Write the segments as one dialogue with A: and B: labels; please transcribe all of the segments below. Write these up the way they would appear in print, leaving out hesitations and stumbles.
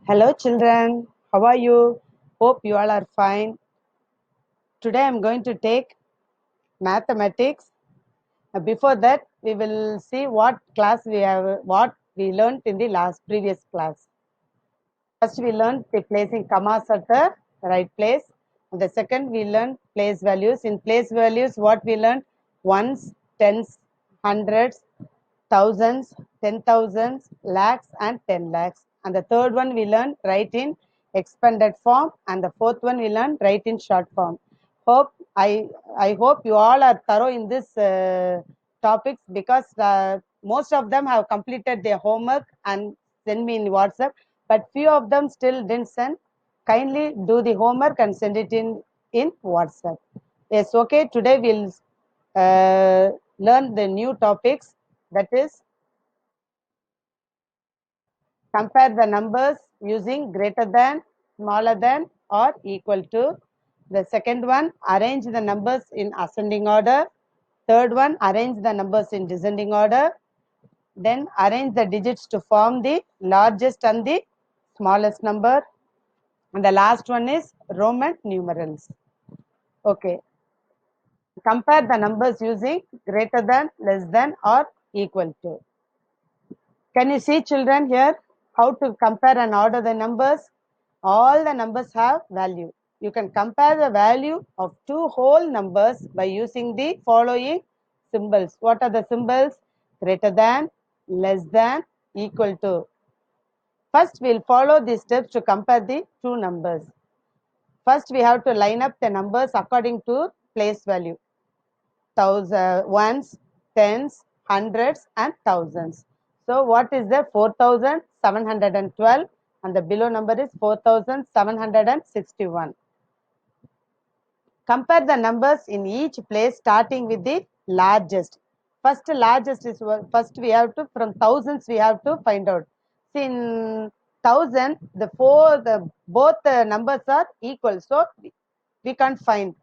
A: Hello children, how are you? Hope you all are fine. Today I am going to take mathematics. Before that, we will see what we learned in the previous class. First, we learned the placing commas at the right place. And the second, we learned place values. In place values, what we learned? Ones, tens, hundreds, thousands, 10,000s, lakhs, and 10 lakhs. And the third one we learned write in expanded form, and the fourth one we learned write in short form. I hope you all are thorough in this topics because most of them have completed their homework and send me in WhatsApp, but few of them still didn't send. Kindly do the homework and send it in WhatsApp. Yes, okay. Today we'll learn the new topics, that is compare the numbers using greater than, smaller than, or equal to. The second one, arrange the numbers in ascending order. Third one, arrange the numbers in descending order. Then arrange the digits to form the largest and the smallest number. And the last one is Roman numerals. Okay. Compare the numbers using greater than, less than, or equal to. Can you see, children, here how to compare and order the numbers? All the numbers have value. You can compare the value of two whole numbers by using the following symbols. What are the symbols? Greater than, less than, equal to. First, we'll follow these steps to compare the two numbers. First, we have to line up the numbers according to place value. Ones, tens, hundreds, and thousands. So what is the 4,712, and the below number is 4,761. Compare the numbers in each place starting with the largest. First largest is first we have to, from thousands we have to find out. See, in thousand both the numbers are equal, so we can't find.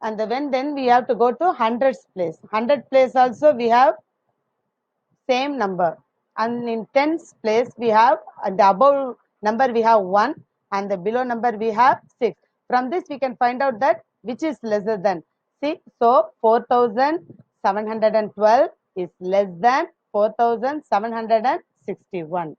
A: And then we have to go to hundreds place. Hundred place also we have same number. And in tens place we have the above number we have 1, and the below number we have 6. From this we can find out that which is lesser than. See, so 4,712 is less than 4,761.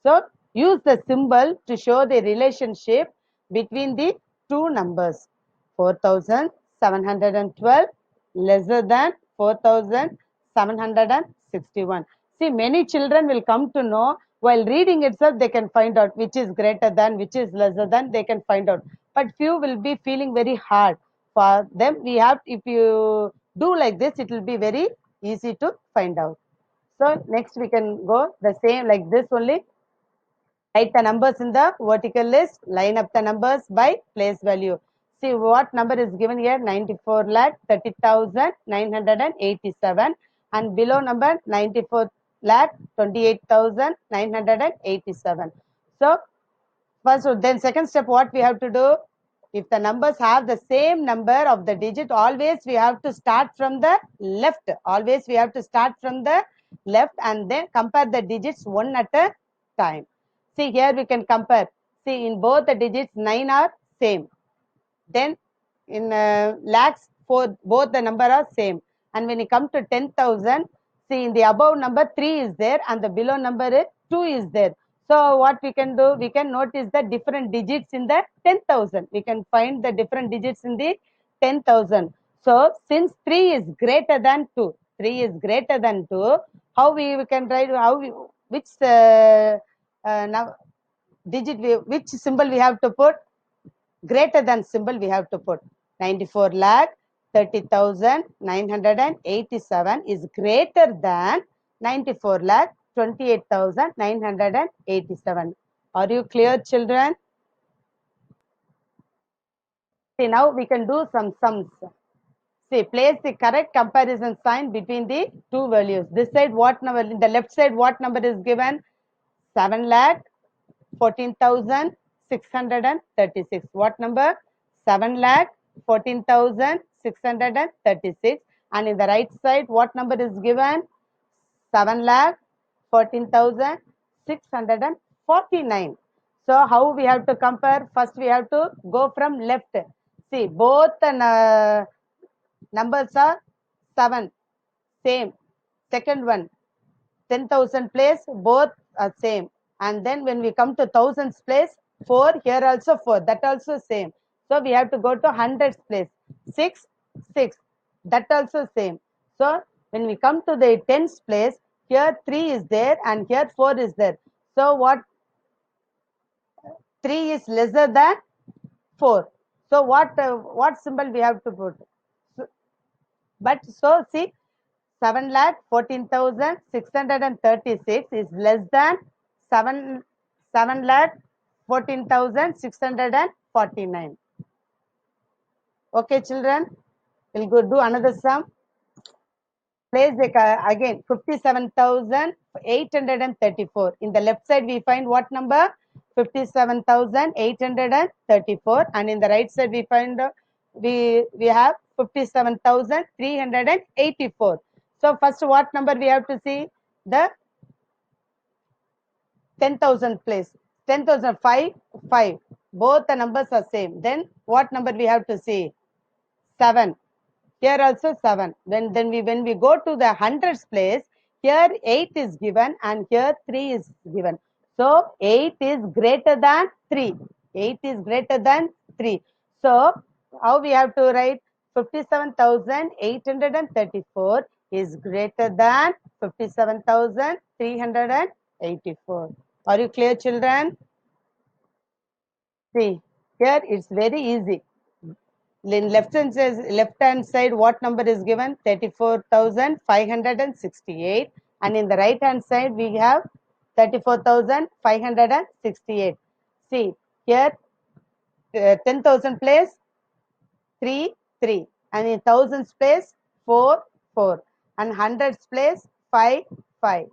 A: So use the symbol to show the relationship between the two numbers. 4,712 lesser than 4,761. See, many children will come to know while reading itself, they can find out which is greater than, which is lesser than, they can find out. But few will be feeling very hard. For them, we have, if you do like this, it will be very easy to find out. So next we can go the same like this only. Write the numbers in the vertical list. Line up the numbers by place value. See what number is given here, 94,30,987, and below number 94,28,987. So first, then second step, what we have to do? If the numbers have the same number of the digit, always we have to start from the left. Always we have to start from the left and then compare the digits one at a time. See, here we can compare. See, in both the digits 9 are same. Then in lakhs, both the number are same. And when you come to 10,000, see, in the above number 3 is there and the below number 2 is there. So what we can do? We can notice the different digits in the 10,000. We can find the different digits in the 10,000. So since 3 is greater than 2, 3 is greater than 2, how we can write, which now digit, which symbol we have to put? Greater than symbol we have to put. 94 lakh 30,987 is greater than 94 lakh 28,987. Are you clear, children? See, now we can do some sums. See, place the correct comparison sign between the two values. This side what number? In the left side what number is given? 7 lakh 14,636. What number? 7 lakh 14,636. And in the right side, what number is given? 7 lakh 14,649. So how we have to compare? First we have to go from left. See, both the numbers are 7, same. Second one, 10,000 place, both are same. And then when we come to thousands place, 4, here also 4, that also same. So we have to go to hundreds place, 6, 6, that also same. So when we come to the tens place, here 3 is there and here 4 is there. So what? 3 is lesser than 4. So what symbol we have to put? So, but so see, 7,14,636 is less than 7,14,649. Okay, children, we'll go do another sum. Place again 57,834. In the left side, we find what number? 57,834, and in the right side, we find we have 57,384. So first, what number we have to see? The 10,000 place. 10,000 5 5. Both the numbers are same. Then what number we have to see? 7. Here also 7. When we go to the hundreds place, here 8 is given and here 3 is given. So 8 is greater than 3. 8 is greater than 3. So how we have to write? 57,834 is greater than 57,384. Are you clear, children? See, here it's very easy. In left hand side, what number is given? 34,568, and in the right hand side we have 34,568. See here, 10,000 place 3 3, and in thousands place 4 4, and hundreds place 5 5,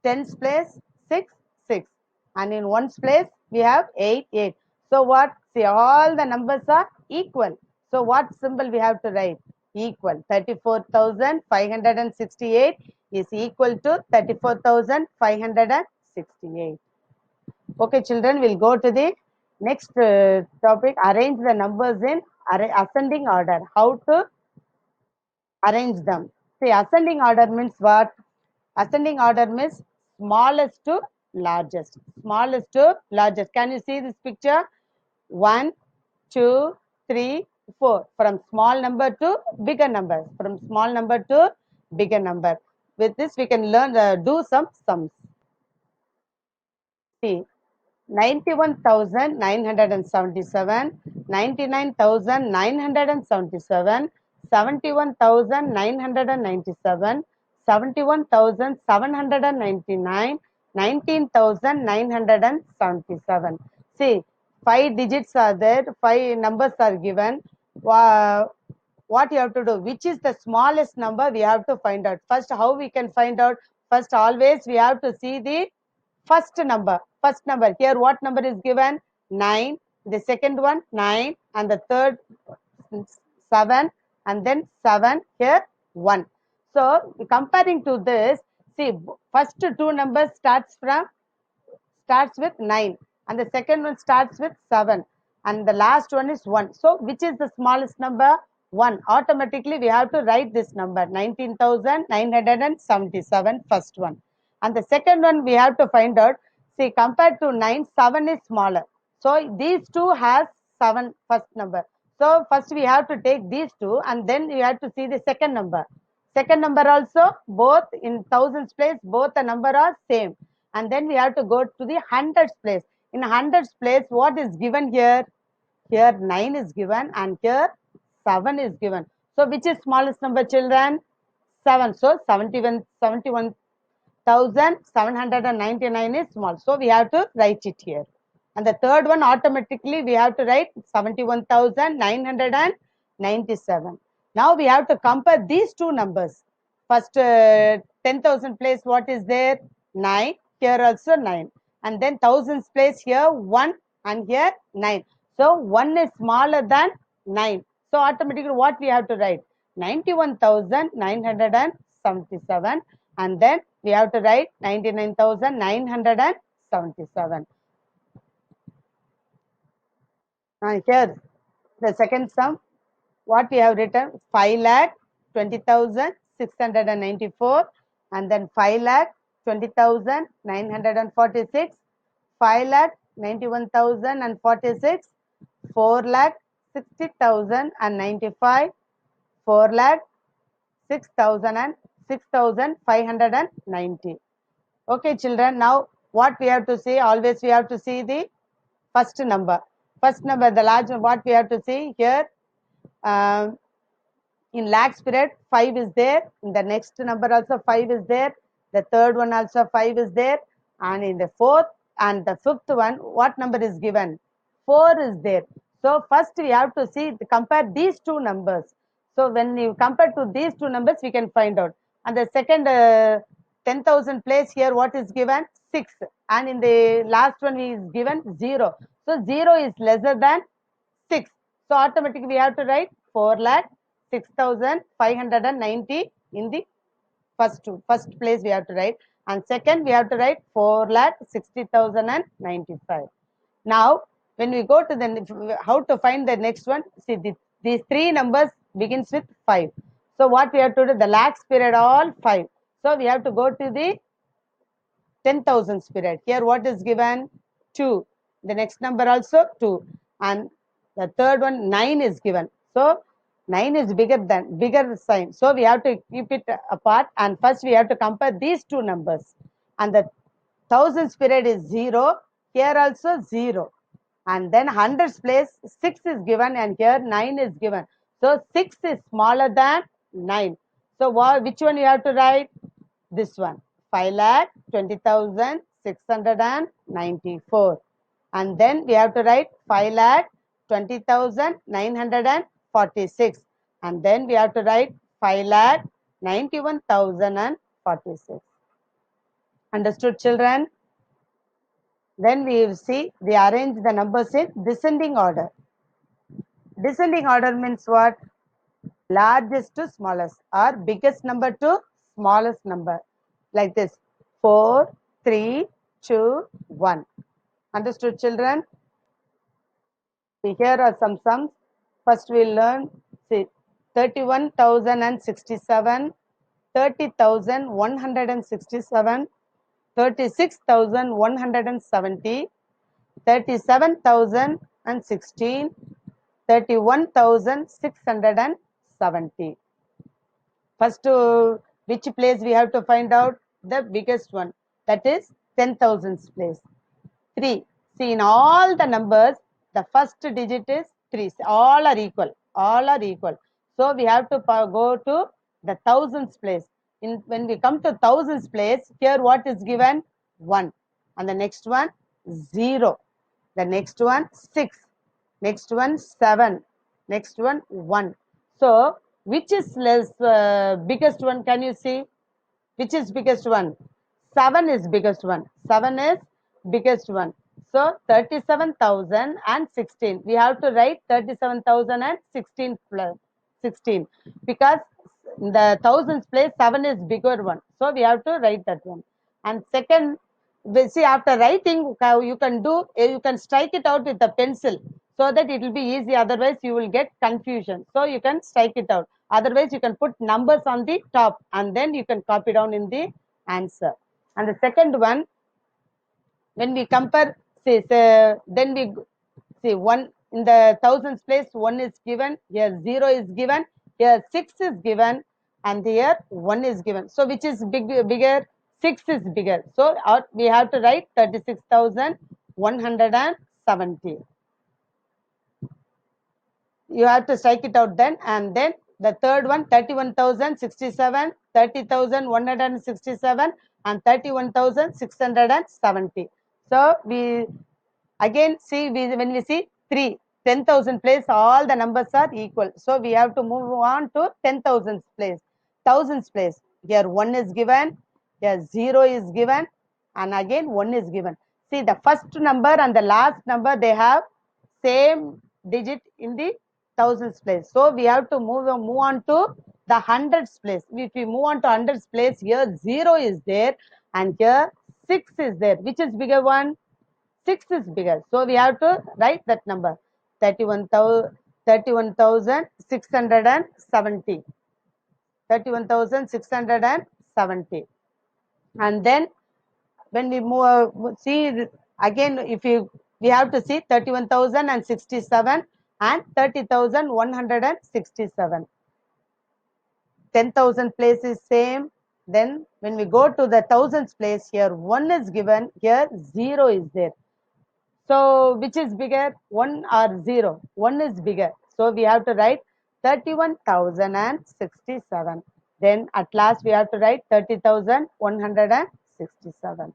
A: tens place 6 6, and in ones place we have 8 8. So what? See, all the numbers are equal. So what symbol we have to write? Equal. 34,568 is equal to 34,568. Okay, children, we'll go to the next topic. Arrange the numbers in ascending order. How to arrange them? See, ascending order means what? Ascending order means smallest to largest. Smallest to largest. Can you see this picture? 1, 2, 3, 4. From small number to bigger number. From small number to bigger number. With this, we can learn do some sums. See, 91,977, 99,977, 71,997, 71,799, 19,977. See, 5 digits are there, 5 numbers are given. What you have to do? Which is the smallest number? We have to find out. First, how we can find out? First, always we have to see the first number. First number. Here what number is given? 9. The second one 9, and the third 7, and then 7. Here 1. So comparing to this, see, first two numbers starts with 9, and the second one starts with 7, and the last one is 1. So which is the smallest number? 1. Automatically we have to write this number, 19,977, first one. And the second one we have to find out. See, compared to 9, 7 is smaller. So these two has 7 first number. So first we have to take these two, and then we have to see the second number. Second number also, both in thousands place, both the number are same. And then we have to go to the hundreds place. In hundreds place, what is given here? Here 9 is given and here 7 is given. So which is smallest number, children? 7. So 71,799 is small. So we have to write it here. And the third one, automatically we have to write 71,997. Now we have to compare these two numbers. First 10,000 place, what is there? 9. Here also 9. And then thousands place, here 1 and here 9. So 1 is smaller than 9. So automatically what we have to write? 91,977, and then we have to write 99,977. Here, the second sum, what we have written, 5,20,694, and then 5,20,946, 5,91,046, 4,60,095, 4,06,000 and 6,590. Okay, children. Now, what we have to see? Always we have to see the first number. First number, the large. What we have to see here? Um, in lakhs period, 5 is there. In the next number also 5 is there. The third one also 5 is there. And in the fourth and the fifth one, what number is given? 4 is there. So first we have to see, compare these two numbers. So when you compare to these two numbers, we can find out. And the second 10,000 place here, what is given? 6. And in the last one is given 0. So 0 is lesser than 6. So automatically we have to write 4 lakh 6,590 in the first place we have to write, and second we have to write 4 lakh 60,095. Now when we go to the how to find the next one, see these three numbers begins with 5. So what we have to do, the lakhs period all 5. So we have to go to the 10,000 spirit. Here what is given? 2. The next number also 2. And the third one 9 is given. So 9 is bigger sign. So we have to keep it apart, and first we have to compare these two numbers. And the 1000 spirit is 0. Here also 0. And then hundreds place 6 is given, and here 9 is given. So 6 is smaller than 9. So which one you have to write? This one, 5,20,694, and then we have to write 5,20,946, and then we have to write 5,91,046. Understood, children? Then we will see, we arrange the numbers in descending order. Descending order means what? Largest to smallest, or biggest number to smallest number, like this: 4, 3, 2, 1. Understood, children? See, here are some sums. First we'll learn, see, 31,067, 30,167, 36,170, 37,016, 31,670. First, which place we have to find out? The biggest one, that is 10,000 place. 3. See, in all the numbers, the first digit is 3. All are equal. All are equal. So we have to go to the thousands place. When we come to thousands place, here what is given? 1. And the next one 0. The next one 6. Next one 7. Next one 1. So which is less biggest one? Can you see? Which is biggest one? 7 is biggest one. 7 is biggest one. So 37,016. We have to write 37,016 plus 16, because in the thousands place 7 is bigger one. So we have to write that one. And second, we see, after writing, you can strike it out with a pencil, so that it will be easy. Otherwise you will get confusion. So you can strike it out. Otherwise you can put numbers on the top, and then you can copy down in the answer. And the second one, when we compare, see, then we see 1 in the thousands place, 1 is given, here 0 is given, here 6 is given, and here 1 is given. So which is bigger? 6 is bigger. So we have to write 36,170. You have to strike it out then. And then the third one, 31,067, 30,167, and 31,670. So we again see, when we see 3, 10,000 place, all the numbers are equal. So we have to move on to 10,000 place, thousands place. Here 1 is given, here 0 is given, and again 1 is given. See, the first number and the last number, they have same digit in the thousands place. So we have to move on to the hundreds place. If we move on to hundreds place, here 0 is there, and here 6 is there. Which is bigger one? 6 is bigger. So we have to write that number. 31,670. 31,670. And then when we move, see again, if you we have to see 31,067 and 30,167. 10,000 place is same. Then when we go to the thousands place, here 1 is given, here 0 is there. So which is bigger, 1 or 0? 1 is bigger. So we have to write 31,067. Then at last we have to write 30,167.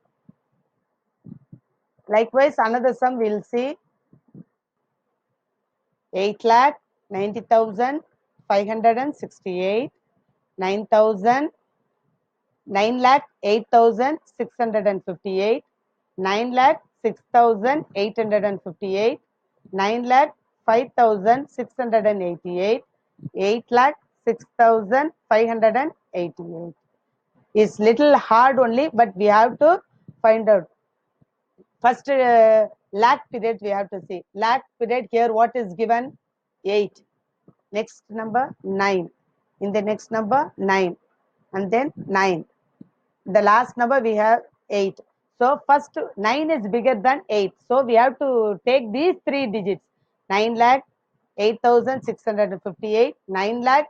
A: Likewise, another sum we will see 8,90,568, 9,000, 9,08,658, 9,06,858, 9,05,688, 8,06,588. Is little hard only, but we have to find out. First lakh period we have to see. Lakh period, here what is given? 8. Next number 9. In the next number 9. And then 9. The last number we have 8. So first 9 is bigger than 8. So we have to take these 3 digits. 9 lakh 8,658, 9 lakh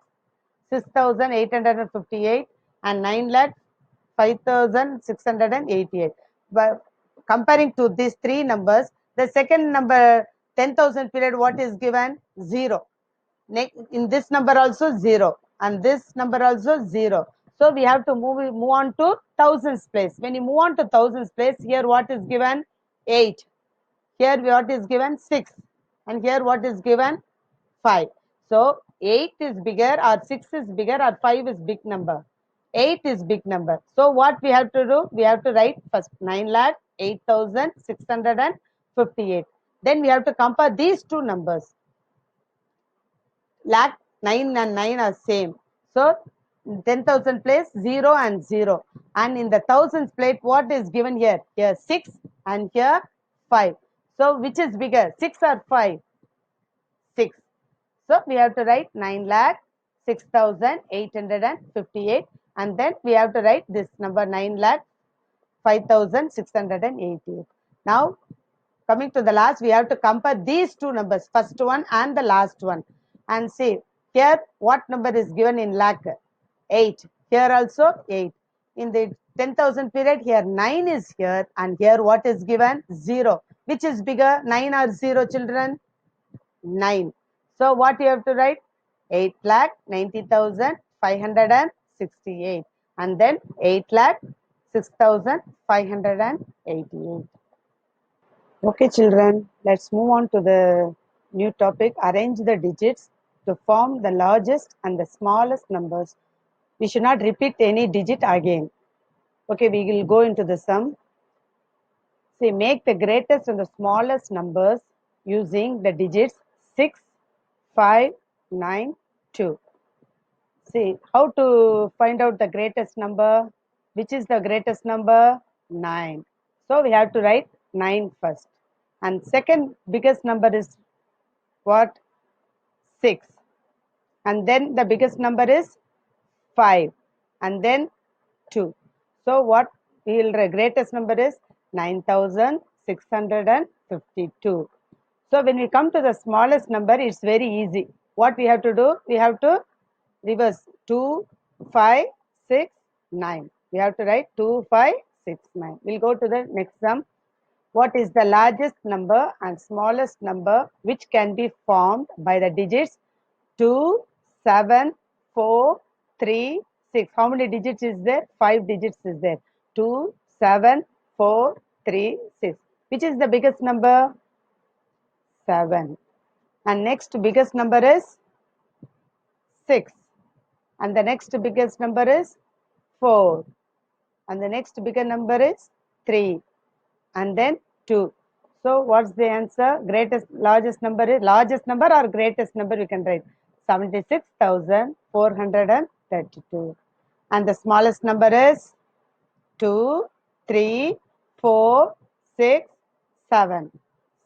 A: 6,858, and 9 lakh 5,688. But comparing to these 3 numbers, the second number 10,000 period, what is given? 0. In this number also 0, and this number also 0. So we have to move on to thousands place. When you move on to thousands place, here what is given? 8. Here what is given? 6. And here what is given? 5. So 8 is bigger, or 6 is bigger, or 5 is big number? 8 is big number. So what we have to do? We have to write first 9,08,658. Then we have to compare these two numbers. Lakh 9 and 9 are same. So 10,000 place 0 and 0. And in the thousands plate, what is given here? Here 6 and here 5. So which is bigger, 6 or 5? 6. So we have to write 9 lakh 6,858, and then we have to write this number 9 lakh 5,688. Now coming to the last, we have to compare these two numbers, first one and the last one, and see here what number is given in lakh? 8. Here also 8. In the 10,000 period, here 9 is here, and here what is given? 0. Which is bigger, 9 or 0, children? 9. So what you have to write? 8,90,568, and then 8,06,588. Okay, children, let's move on to the new topic. Arrange the digits to form the largest and the smallest numbers. We should not repeat any digit again. Okay, we will go into the sum. See, make the greatest and the smallest numbers using the digits 6, 5, 9, 2. See, how to find out the greatest number? Which is the greatest number? 9. So we have to write 9 first. And second biggest number is what? 6. And then the biggest number is 5. And then 2. So what will the greatest number is? 9,652. So when we come to the smallest number, it's very easy. What we have to do? We have to reverse 2, 5, 6, 9. We have to write 2, 5, 6, 9. We'll go to the next sum. What is the largest number and smallest number which can be formed by the digits 2, 7, 4, 3, 6? How many digits is there? 5 digits is there. 2, 7, 4, 3, 6. Which is the biggest number? 7. And next biggest number is 6. And the next biggest number is 4. And the next bigger number is 3. And then 2. So what's the answer? Largest number is, largest number or greatest number we can write 76,432. And the smallest number is 2, 3, 4, 6, 7.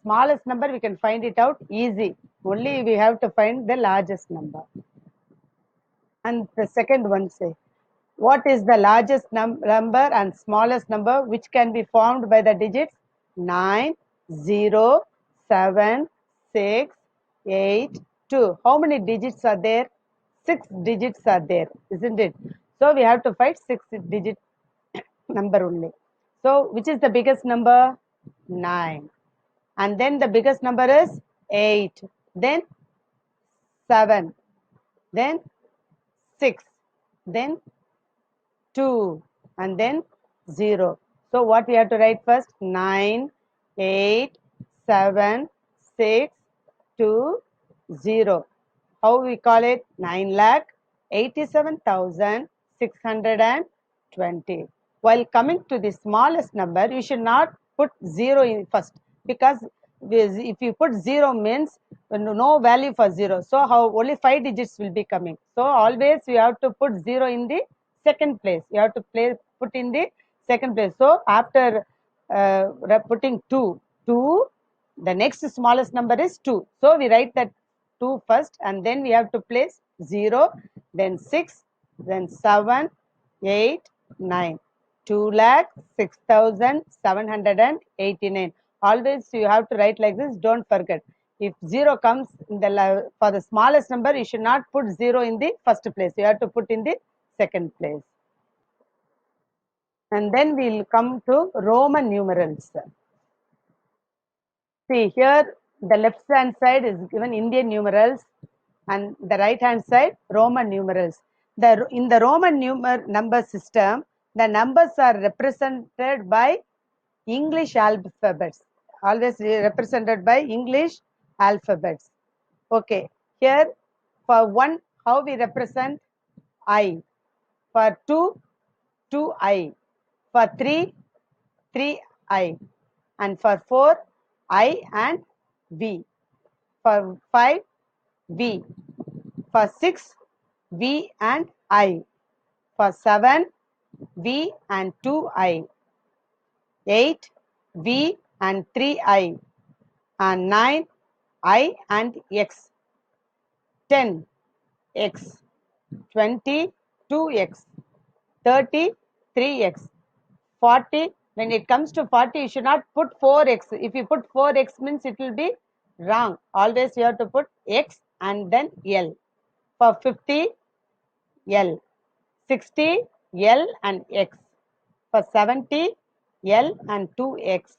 A: smallest number we can find it out easy. Only we have to find the largest number. And the second one say, what is the largest number and smallest number which can be formed by the digits 9, 0, 7, 6, 8, 2? How many digits are there? 6 digits are there, isn't it? So we have to find 6-digit number only. So which is the biggest number? 9. And then the biggest number is 8. Then 7. Then 6. Then 2, and then 0. So what we have to write first? 9, 8, 7, 6, 2, 0. How we call it? 9,87,620. While coming to the smallest number, you should not put 0 in first, because if you put 0 means no value for 0. So how only 5 digits will be coming. So always you have to put 0 in the second place. You have to put in the second place. So after putting 2, the next smallest number is 2. So we write that 2 first, and then we have to place 0, then 6, then 7, 8, 9. 2,06,789. Always you have to write like this. Don't forget. If 0 comes in the for the smallest number, you should not put 0 in the first place. You have to put in the second place. And then we'll come to Roman numerals. See here, the left hand side is given Indian numerals, and the right hand side Roman numerals. In the Roman number system, the numbers are represented by English alphabets. Always represented by English alphabets. Okay, here for 1, how we represent? I. For 2, 2I. For 3, 3I. And for 4, I and V. For 5, V. For 6, V and I. For 7, V and 2I. 8, V and 3I. And 9, I and X. 10, X. 20, 2X. 30, 3X. 40, when it comes to 40, you should not put 4x. If you put 4x means it will be wrong. Always you have to put x and then L. For 50, L. 60, L and X. For 70, L and 2x.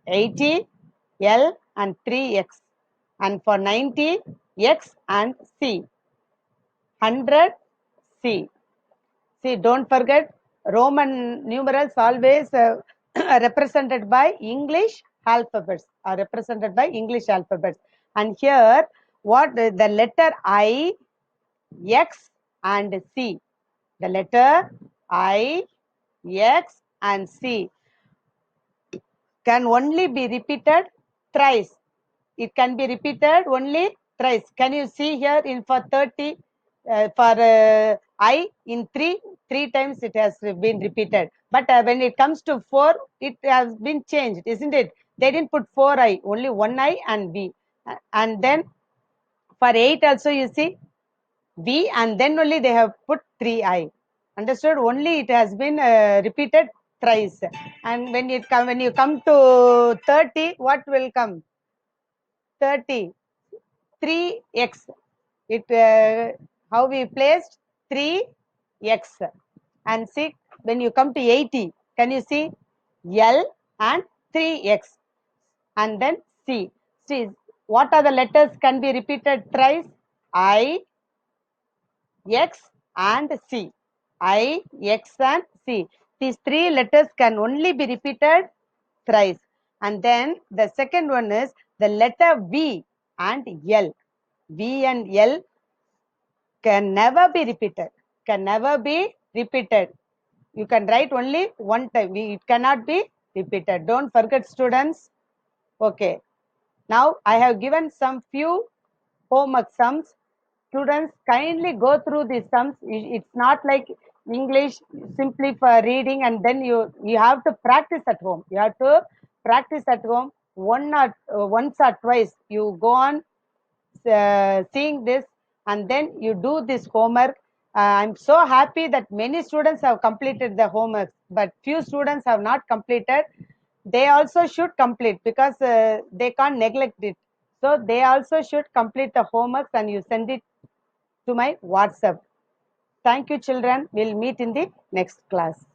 A: 80, L and 3x. And for 90, X and C. 100, C. See, don't forget, Roman numerals always represented by English alphabets, are represented by English alphabets. And here, what the letter I, X and C. The letter I, X and C can only be repeated thrice. It can be repeated only thrice. Can you see here in for 30, for I in 3 times it has been repeated. But when it comes to 4, it has been changed, isn't it? They didn't put 4I, only 1I and V. And then for 8 also you see V, and then only they have put 3I. Understood? Only it has been repeated thrice. And when you come to 30, what will come? 30, 3x. It how we placed 3x. And see, when you come to 80, can you see L and 3x, and then C. See, what are the letters can be repeated thrice? I, X and C. I, X and C. These 3 letters can only be repeated thrice. And then the second one is the letter V and L. V and L can never be repeated. Can never be repeated. You can write only one time. It cannot be repeated. Don't forget, students. Okay. Now I have given some few homework sums. Students, kindly go through these sums. It's not like English simply for reading, and then you have to practice at home. You have to practice at home. once or twice you go on seeing this, and then you do this homework. I'm so happy that many students have completed the homework, but few students have not completed. They also should complete, because they can't neglect it. So they also should complete the homework, and you send it to my WhatsApp. Thank you, children. We'll meet in the next class.